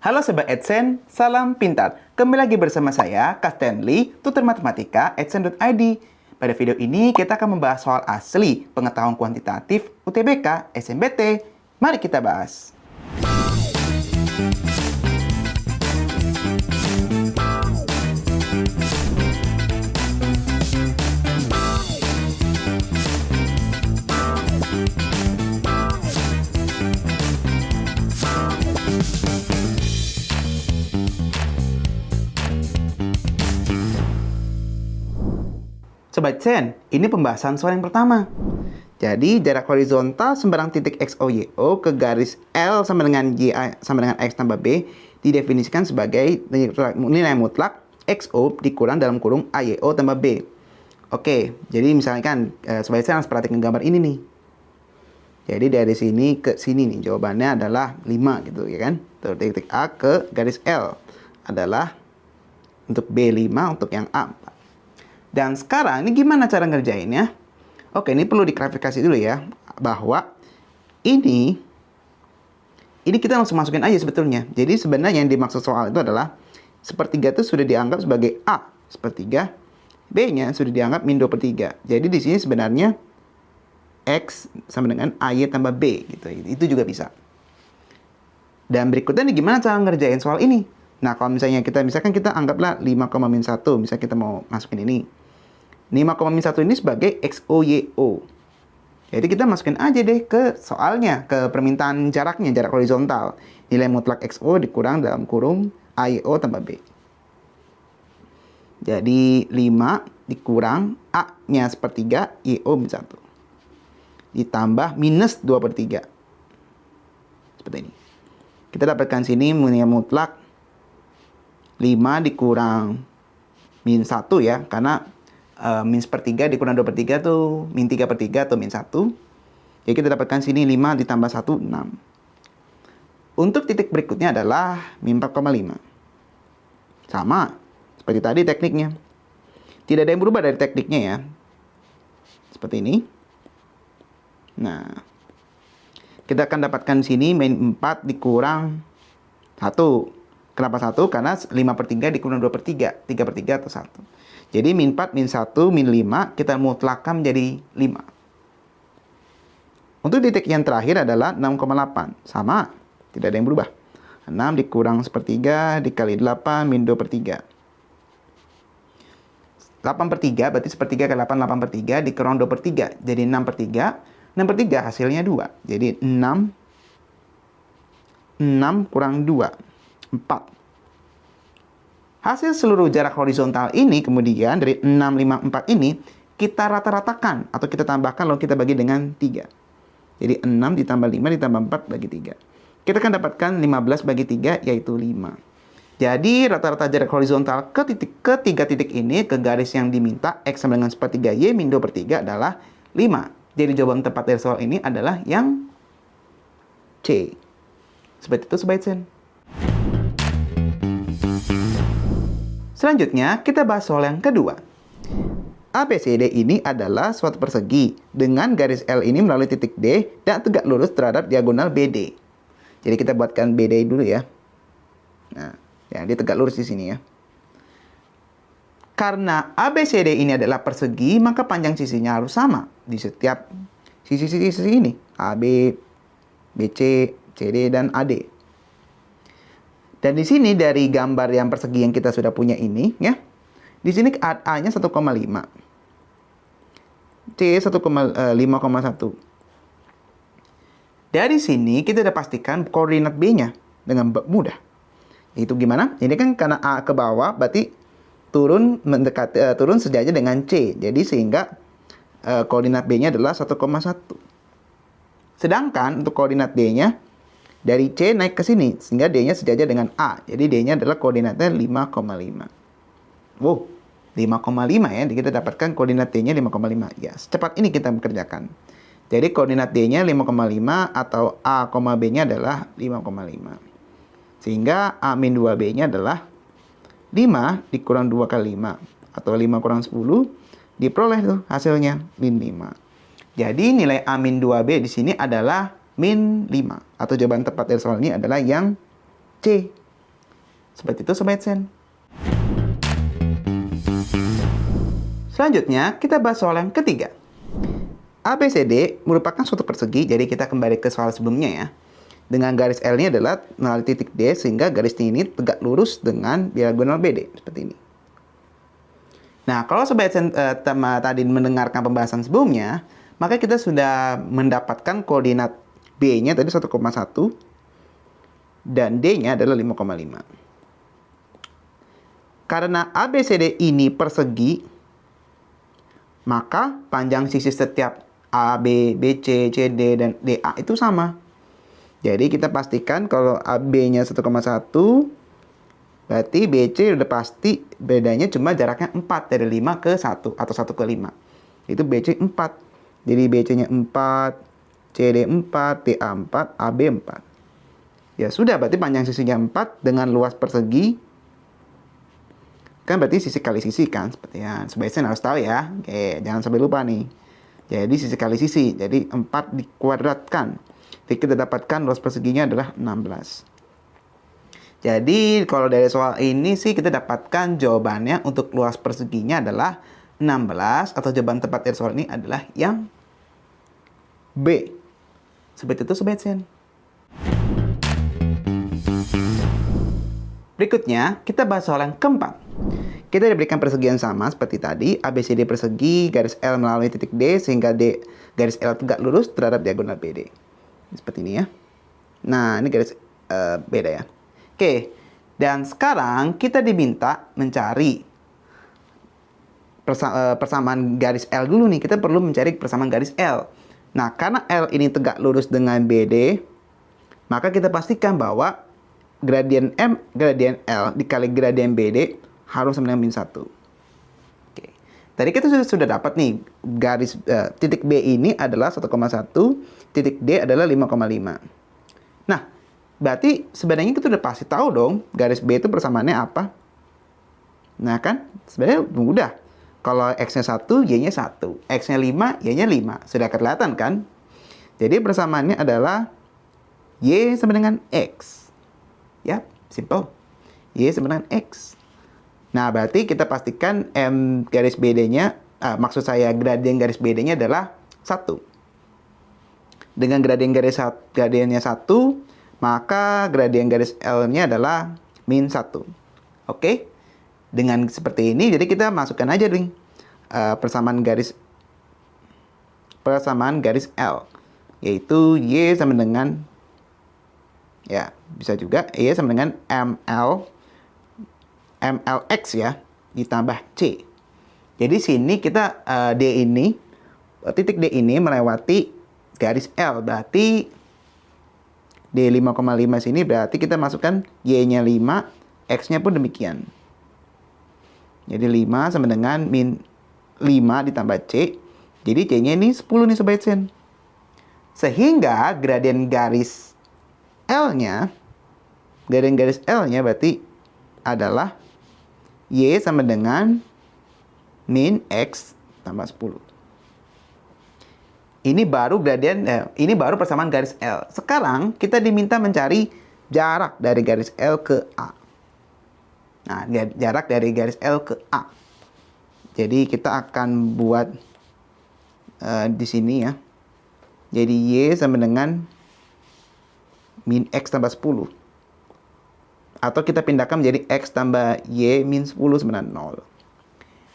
Halo Sobat Adsense, salam pintar. Kembali lagi bersama saya, Kak Stanley, tutor matematika adsense.id. Pada video ini kita akan membahas soal asli pengetahuan kuantitatif UTBK SNBT. Mari kita bahas. Sobat Adsense, ini pembahasan soal yang pertama. Jadi, jarak horizontal sembarang titik X, O, Y, O ke garis L sama dengan Y sama dengan X tambah B didefinisikan sebagai nilai mutlak XO dikurang dalam kurung AYO tambah B. Oke, jadi misalkan Sobat Adsense harus perhatikan gambar ini nih. Jadi dari sini ke sini nih, jawabannya adalah 5 gitu ya kan. Tuh, titik A ke garis L adalah untuk B5, untuk yang A 4. Dan sekarang ini gimana cara ngerjainnya? Oke, ini perlu diklarifikasi dulu ya, bahwa ini kita langsung masukin aja sebetulnya. Jadi sebenarnya yang dimaksud soal itu adalah sepertiga itu sudah dianggap sebagai A sepertiga, B-nya sudah dianggap min 2/3. Jadi di sini sebenarnya X sama dengan AY tambah B gitu. Itu juga bisa. Dan berikutnya nih gimana cara ngerjain soal ini? Nah, kalau misalnya misalkan kita anggaplah 5,-1, misalnya kita mau masukin ini. 5,-1 ini sebagai XOYO. Jadi kita masukin aja deh ke soalnya, ke permintaan jaraknya, jarak horizontal. Nilai mutlak XO dikurang dalam kurung AYO tambah B. Jadi 5 dikurang A-nya sepertiga, YO min 1. Ditambah minus 2/3. Seperti ini. Kita dapatkan sini nilai mutlak 5 dikurang min 1 ya, karena min 1/3 dikurang 2/3 tuh min 3/3 atau min 1. Jadi kita dapatkan sini 5 ditambah 1, 6. Untuk titik berikutnya adalah min 4,5. Sama, seperti tadi tekniknya. Tidak ada yang berubah dari tekniknya ya. Seperti ini. Nah, kita akan dapatkan sini min 4 dikurang 1. Kenapa 1? Karena 5/3 dikurang 2/3, 3/3 atau 1. Jadi min 4, min 1, min 5, kita mutlakkan menjadi 5. Untuk titik yang terakhir adalah 6,8. Sama, tidak ada yang berubah. 6 dikurang 1/3 dikali 8, min 2/3. 8/3 berarti 1/3 kali 8, 8/3 dikurang 2/3. Jadi 6/3. 6/3 hasilnya 2. Jadi 6 kurang 2. 4. Hasil seluruh jarak horizontal ini kemudian dari 6, 5, 4 ini kita rata-ratakan atau kita tambahkan lalu kita bagi dengan 3. Jadi 6 ditambah 5 ditambah 4 bagi 3. Kita akan dapatkan 15 bagi 3 yaitu 5. Jadi rata-rata jarak horizontal ke tiga titik ini ke garis yang diminta X sama dengan 1/3 Y min 2/3 adalah 5. Jadi jawaban tepat dari soal ini adalah yang C. Seperti itu Sobat Adsense. Selanjutnya, kita bahas soal yang kedua. ABCD ini adalah suatu persegi dengan garis L ini melalui titik D dan tegak lurus terhadap diagonal BD. Jadi kita buatkan BD dulu ya. Nah, ya, dia tegak lurus di sini ya. Karena ABCD ini adalah persegi, maka panjang sisinya harus sama di setiap sisi-sisi ini. AB, BC, CD, dan AD. Dan di sini dari gambar yang persegi yang kita sudah punya ini ya. Di sini A-nya 1,5. C 5,1. Dari sini kita sudah pastikan koordinat B-nya dengan mudah. Itu gimana? Ini kan karena A ke bawah berarti turun sejajar dengan C. Jadi sehingga koordinat B-nya adalah 1,1. Sedangkan untuk koordinat D-nya dari C naik ke sini, sehingga D-nya sejajar dengan A. Jadi D-nya adalah koordinatnya 5,5. Wow, 5,5 ya. Jadi kita dapatkan koordinat D-nya 5,5. Ya, secepat ini kita bekerjakan. Jadi koordinat D-nya 5,5 atau A, B-nya adalah 5,5. Sehingga A-2B-nya adalah 5 dikurang 2 kali 5. Atau 5 kurang 10, diperoleh tuh hasilnya, min 5. Jadi nilai A-2B di sini adalah min 5. Atau jawaban tepat dari soal ini adalah yang C. Seperti itu Sobat Sen. Selanjutnya, kita bahas soal yang ketiga. ABCD merupakan suatu persegi, jadi kita kembali ke soal sebelumnya ya. Dengan garis L-nya adalah melalui titik D, sehingga garis ini tegak lurus dengan diagonal BD, seperti ini. Nah, kalau Sobat Sen tadi mendengarkan pembahasan sebelumnya, maka kita sudah mendapatkan koordinat B-nya tadi 1,1 dan D-nya adalah 5,5. Karena ABCD ini persegi, maka panjang sisi setiap AB, BC, CD, dan DA itu sama. Jadi kita pastikan kalau AB-nya 1,1, berarti BC udah pasti bedanya cuma jaraknya 4 dari 5 ke 1 atau 1 ke 5. Itu BC 4. Jadi BC-nya 4, CD 4, DA 4, AB 4. Ya sudah, berarti panjang sisinya 4 dengan luas persegi. Kan berarti sisi kali sisi kan, seperti yang Sobat Sen harus tahu ya. Oke, jangan sampai lupa nih. Jadi sisi kali sisi, jadi 4 dikuadratkan. Jadi kita dapatkan luas perseginya adalah 16. Jadi kalau dari soal ini sih kita dapatkan jawabannya untuk luas perseginya adalah 16, atau jawaban tepat dari soal ini adalah yang B. Seperti itu Sobat Sen. Berikutnya, kita bahas soal yang keempat. Kita diberikan persegi yang sama seperti tadi, ABCD persegi, garis L melalui titik D, sehingga garis L tegak lurus terhadap diagonal BD. Seperti ini ya. Nah, ini garis beda ya. Oke, dan sekarang kita diminta mencari persamaan garis L dulu nih. Kita perlu mencari persamaan garis L. Nah, karena L ini tegak lurus dengan BD, maka kita pastikan bahwa gradien L dikali gradien BD harus sama dengan min 1. Oke. Tadi kita sudah dapat nih, garis titik B ini adalah 1,1, titik D adalah 5,5. Nah, berarti sebenarnya kita udah pasti tahu dong, garis B itu persamaannya apa. Nah kan, sebenarnya mudah. Kalau X-nya 1, Y-nya 1. X-nya 5, Y-nya 5. Sudah kelihatan kan? Jadi persamaannya adalah Y sama dengan X. Ya, simple. Y sama dengan X. Nah, berarti kita pastikan M garis BD-nya, maksud saya gradien garis BD-nya adalah 1. Dengan gradiennya 1, maka gradien garis L-nya adalah min 1. Oke? Dengan seperti ini, jadi kita masukkan aja nih persamaan garis L. Yaitu Y sama dengan, ya bisa juga Y sama dengan MLX ya, ditambah C. Jadi sini kita titik D ini melewati garis L, berarti D 5,5 sini berarti kita masukkan Y-nya 5, X-nya pun demikian. Jadi 5 sama dengan min 5 ditambah C. Jadi C-nya ini 10 nih Sobat Sen. Sehingga gradien garis L-nya berarti adalah Y sama dengan min X tambah 10. Ini baru persamaan garis L. Sekarang kita diminta mencari jarak dari garis L ke A. Nah, jarak dari garis L ke A. Jadi kita akan buat di sini ya. Jadi Y sama dengan min X tambah 10. Atau kita pindahkan menjadi X tambah Y min 10 sama dengan 0.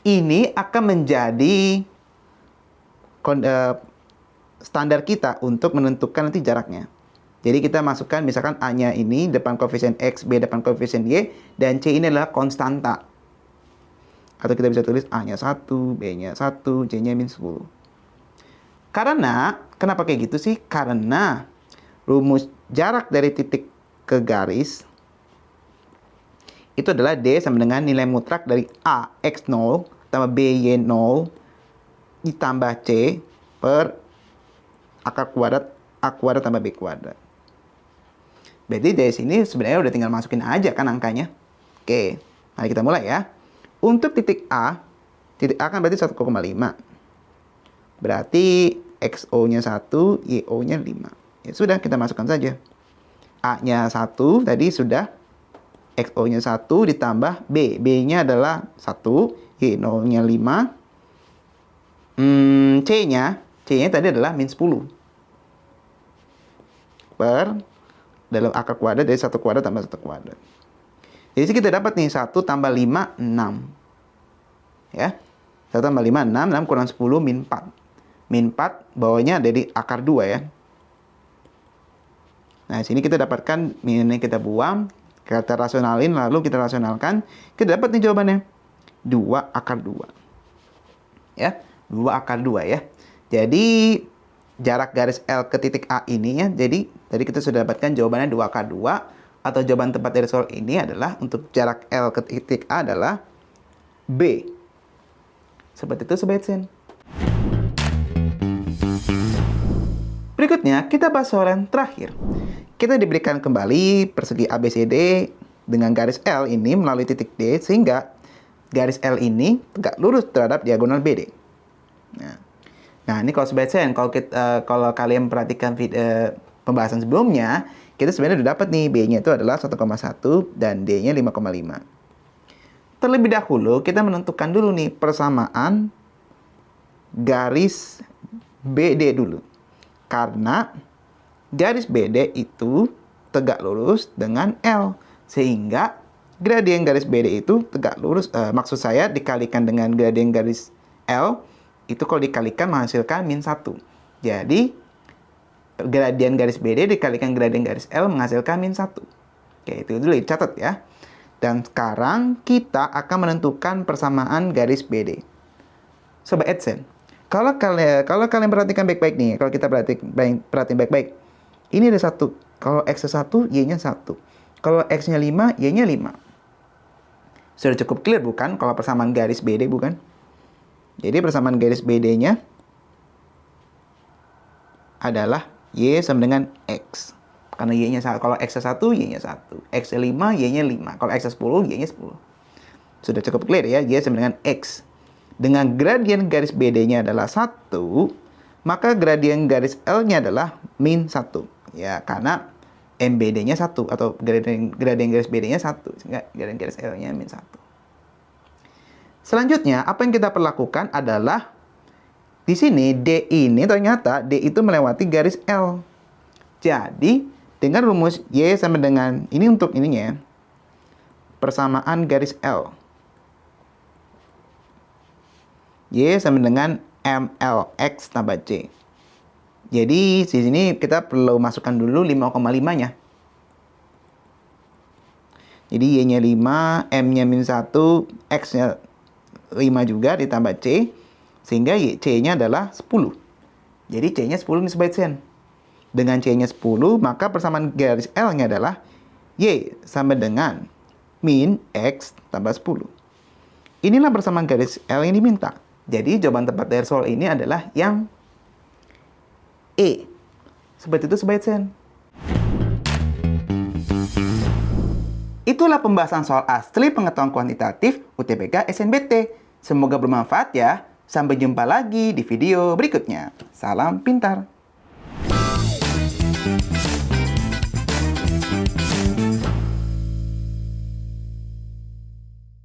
Ini akan menjadi standar kita untuk menentukan nanti jaraknya. Jadi kita masukkan misalkan A-nya ini depan koefisien X, B depan koefisien Y, dan C ini adalah konstanta. Atau kita bisa tulis A-nya 1, B-nya 1, C-nya min 10. Karena, kenapa kayak gitu sih? Karena rumus jarak dari titik ke garis itu adalah D sama dengan nilai mutlak dari A, X0, tambah B, Y0, ditambah C per akar kuadrat A kuadrat tambah B kuadrat. Berarti dari sini sebenarnya udah tinggal masukin aja kan angkanya. Oke, mari kita mulai ya. Untuk titik A kan berarti 1,5. Berarti XO-nya 1, YO-nya 5. Ya sudah, kita masukkan saja. A-nya 1 tadi sudah, XO-nya 1 ditambah B. B-nya adalah 1, Y 0-nya 5. C-nya tadi adalah min 10. Per dalam akar kuadrat dari 1 kuadrat tambah 1 kuadrat. Jadi kita dapat nih 1 tambah 5, 6. Ya. 1 tambah 5, 6. 6 kurang 10, min 4. Min 4 bawahnya dari akar 2 ya. Nah, sini kita dapatkan minnya kita buang, kita rasionalin, lalu kita rasionalkan, kita dapat nih jawabannya. 2 akar 2. Ya, 2 akar 2 ya. Jadi, jarak garis L ke titik A ini ya, jadi tadi kita sudah dapatkan jawabannya 2 akar 2, atau jawaban tepat dari soal ini adalah, untuk jarak L ke titik A adalah B. Seperti itu Sobat Sen. Berikutnya, kita bahas soal yang terakhir. Kita diberikan kembali persegi ABCD dengan garis L ini melalui titik D, sehingga garis L ini tegak lurus terhadap diagonal BD. Nah ini kalau Sobat Sen, kalau kalian perhatikan pembahasan sebelumnya, kita sebenarnya udah dapat nih, B-nya itu adalah 1,1 dan D-nya 5,5. Terlebih dahulu, kita menentukan dulu nih persamaan garis BD dulu. Karena garis BD itu tegak lurus dengan L. Sehingga gradien garis BD itu tegak lurus. Maksud saya dikalikan dengan gradien garis L. Itu kalau dikalikan menghasilkan min 1. Jadi gradien garis BD dikalikan gradien garis L menghasilkan min 1. Oke, itu dulu dicatat ya. Dan sekarang kita akan menentukan persamaan garis BD. Sobat Edsen, kalau kalian perhatikan baik-baik nih, kalau kita perhatiin baik-baik, ini ada 1. Kalau X-nya 1, Y-nya 1. Kalau X-nya 5, Y-nya 5. Sudah cukup clear bukan? Kalau persamaan garis BD bukan? Jadi persamaan garis BD-nya adalah Y sama dengan X. Karena Y-nya 1. Kalau X-nya 1, Y-nya 1. X-nya 5, Y-nya 5. Kalau X-nya 10, Y-nya 10. Sudah cukup clear ya, Y sama dengan X. Dengan gradien garis BD-nya adalah 1, maka gradien garis L-nya adalah min 1. Ya, karena MBD-nya 1, atau gradien garis BD-nya 1. Sehingga gradien garis L-nya min 1. Selanjutnya, apa yang kita perlakukan adalah, di sini D ini ternyata, D itu melewati garis L. Jadi, dengan rumus Y sama dengan, ini untuk ininya ya, persamaan garis L. Y sama dengan MLX tambah C. Jadi, di sini kita perlu masukkan dulu 5,5-nya. Jadi, Y-nya 5, M-nya min 1, X-nya 5 juga ditambah C. Sehingga C-nya adalah 10. Jadi, C-nya 10 nih Sobat Sen. Dengan C-nya 10, maka persamaan garis L-nya adalah Y sama dengan min X tambah 10. Inilah persamaan garis L yang diminta. Jadi jawaban tepat dari soal ini adalah yang E. Seperti itu Sobat Sen. Itulah pembahasan soal asli pengetahuan kuantitatif UTBK SNBT. Semoga bermanfaat ya. Sampai jumpa lagi di video berikutnya. Salam pintar.